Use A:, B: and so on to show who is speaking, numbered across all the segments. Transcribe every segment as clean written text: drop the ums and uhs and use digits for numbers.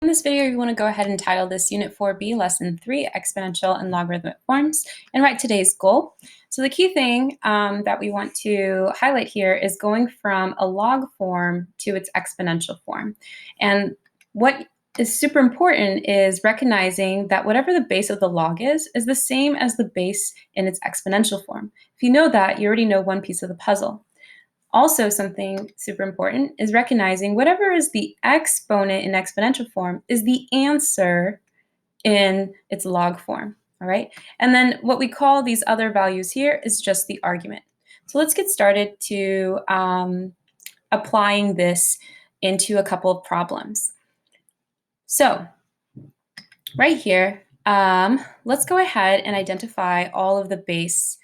A: In this video, you want to go ahead and title this Unit 4B, Lesson 3, Exponential and Logarithmic Forms, and write today's goal. So the key thing that we want to highlight here is going from a log form to its exponential form. And what is super important is recognizing that whatever the base of the log is the same as the base in its exponential form. If you know that, you already know one piece of the puzzle. Also, something super important is recognizing whatever is the exponent in exponential form is the answer in its log form, all right? And then what we call these other values here is just the argument. So let's get started to applying this into a couple of problems. So right here, let's go ahead and identify all of the bases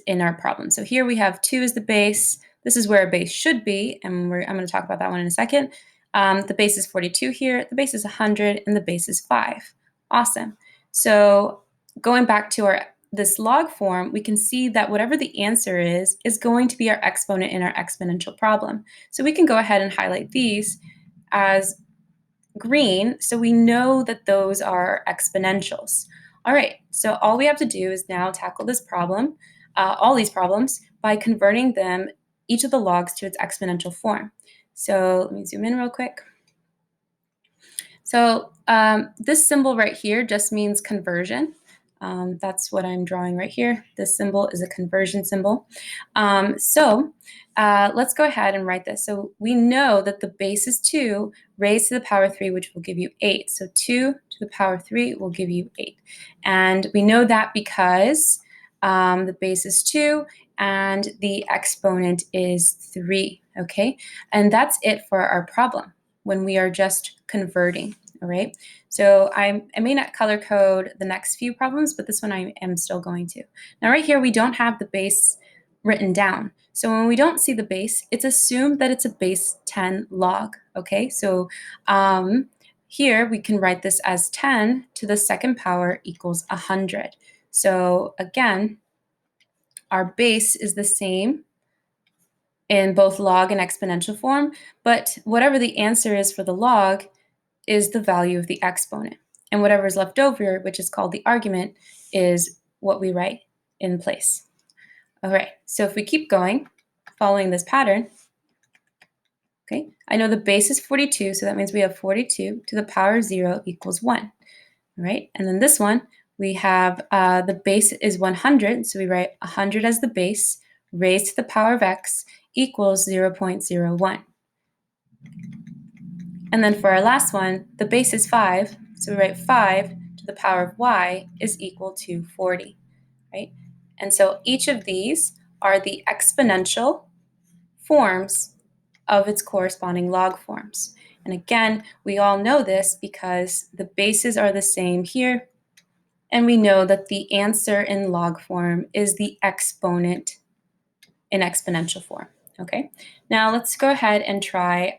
A: in our problem. So here we have 2 as the base. This is where a base should be, and I'm going to talk about that one in a second. The base is 42 here, the base is 100, and the base is 5. Awesome. So going back to this log form, we can see that whatever the answer is going to be our exponent in our exponential problem. So we can go ahead and highlight these as green, so we know that those are exponentials. All right, so all we have to do is now tackle this problem, all these problems, by converting them, each of the logs, to its exponential form. So let me zoom in real quick. So this symbol right here just means conversion. That's what I'm drawing right here. This symbol is a conversion symbol. Let's go ahead and write this. So we know that the base is 2 raised to the power 3, which will give you 8. So 2 to the power 3 will give you 8. And we know that because the base is 2 and the exponent is 3, okay? And that's it for our problem when we are just converting, all right? So I may not color code the next few problems, but this one I am still going to. Now right here, we don't have the base written down. So when we don't see the base, it's assumed that it's a base 10 log, okay? So here we can write this as 10 to the second power equals 100. So again, our base is the same in both log and exponential form, but whatever the answer is for the log is the value of the exponent. And whatever is left over, which is called the argument, is what we write in place. All right, so if we keep going, following this pattern, okay, I know the base is 42, so that means we have 42 to the power 0 equals 1. All right, and then this one, we have the base is 100, so we write 100 as the base, raised to the power of x equals 0.01. And then for our last one, the base is 5, so we write 5 to the power of y is equal to 40, right? And so each of these are the exponential forms of its corresponding log forms. And again, we all know this because the bases are the same here, and we know that the answer in log form is the exponent in exponential form. Okay, now let's go ahead and try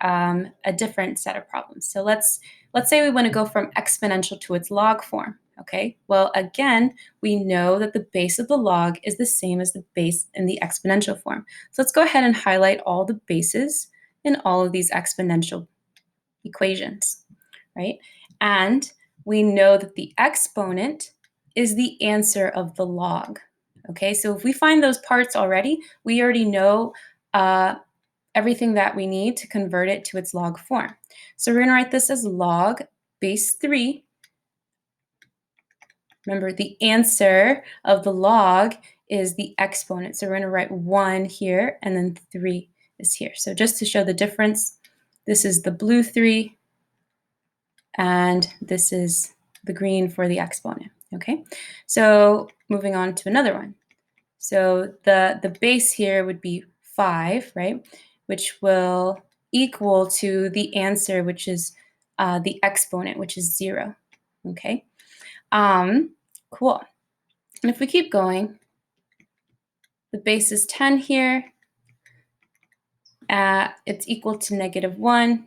A: a different set of problems. So let's say we want to go from exponential to its log form. Okay, well again, we know that the base of the log is the same as the base in the exponential form. So let's go ahead and highlight all the bases in all of these exponential equations, right? And we know that the exponent is the answer of the log. Okay, so if we find those parts already, we already know everything that we need to convert it to its log form. So we're going to write this as log base 3. Remember, the answer of the log is the exponent. So we're going to write 1 here, and then 3 is here. So just to show the difference, this is the blue 3, and this is the green for the exponent. Okay, so moving on to another one. So the base here would be 5, right? Which will equal to the answer, which is the exponent, which is 0. Okay, cool. And if we keep going, the base is 10 here. It's equal to -1. And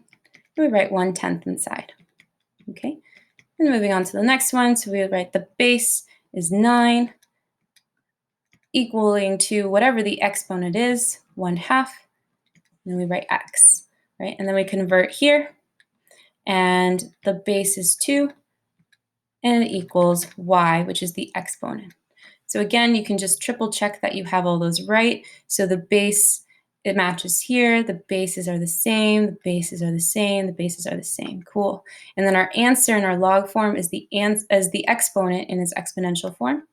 A: we write 1/10 inside. Okay, and moving on to the next one. So we would write the base is 9, equaling to whatever the exponent is, 1/2. Then we write x, right? And then we convert here, and the base is 2, and it equals y, which is the exponent. So again, you can just triple check that you have all those right. So the base, it matches here. The bases are the same. The bases are the same. The bases are the same. Cool. And then our answer in our log form is the exponent in its exponential form.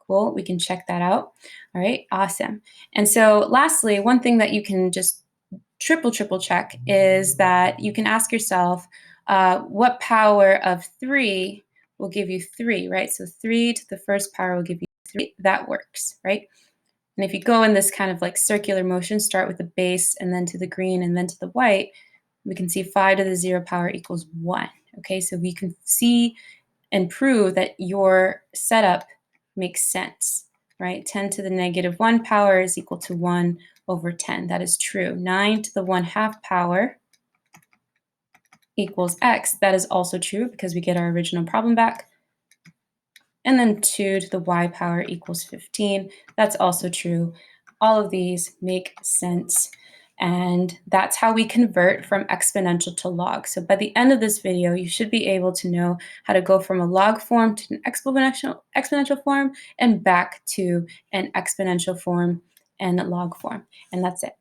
A: Cool. We can check that out. All right. Awesome. And so lastly, one thing that you can just triple check is that you can ask yourself, what power of 3 will give you 3, right? So 3 to the first power will give you 3. That works, right? And if you go in this kind of like circular motion, start with the base and then to the green and then to the white, we can see 5 to the 0 power equals 1. Okay, so we can see and prove that your setup makes sense, right? 10 to the negative 1 power is equal to 1 over 10. That is true. 9 to the 1/2 power equals x. That is also true because we get our original problem back. And then 2 to the y power equals 15. That's also true. All of these make sense. And that's how we convert from exponential to log. So by the end of this video, you should be able to know how to go from a log form to an exponential form and back to an exponential form and log form. And that's it.